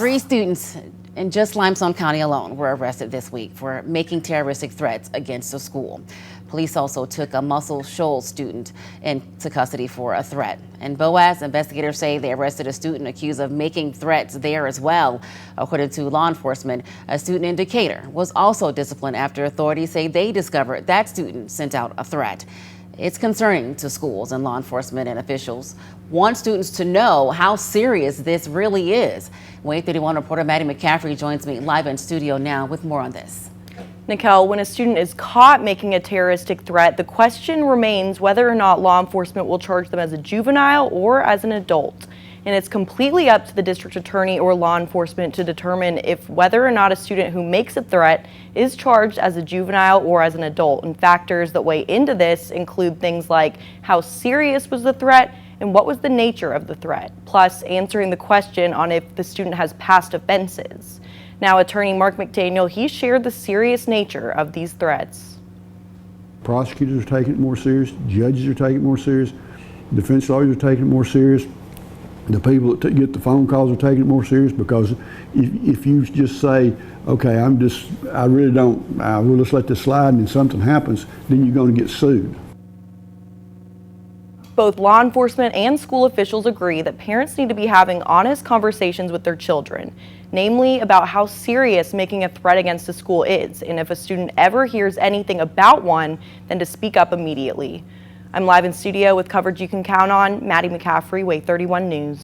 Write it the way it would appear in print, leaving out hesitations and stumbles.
3 students in just Limestone County alone were arrested this week for making terroristic threats against the school. Police also took a Muscle Shoals student into custody for a threat. In Boaz, investigators say they arrested a student accused of making threats there as well. According to law enforcement, a student in Decatur was also disciplined after authorities say they discovered that student sent out a threat. It's concerning to schools, and law enforcement and officials want students to know how serious this really is. WAAY 31 reporter Maddie McCaffrey joins me live in studio now with more on this. Nicole, when a student is caught making a terroristic threat, the question remains whether or not law enforcement will charge them as a juvenile or as an adult. And it's completely up to the district attorney or law enforcement to determine if whether or not a student who makes a threat is charged as a juvenile or as an adult. And factors that weigh into this include things like how serious was the threat and what was the nature of the threat, plus answering the question on if the student has past offenses. Now, attorney Mark McDaniel, he shared the serious nature of these threats. Prosecutors are taking it more serious, judges are taking it more serious, defense lawyers are taking it more serious. The people that get the phone calls are taking it more serious, because if you just say, okay, I really don't, we'll just let this slide, and something happens, then you're going to get sued. Both law enforcement and school officials agree that parents need to be having honest conversations with their children, namely about how serious making a threat against a school is, and if a student ever hears anything about one, then to speak up immediately. I'm live in studio with coverage you can count on. Maddie McCaffrey, WAAY 31 News.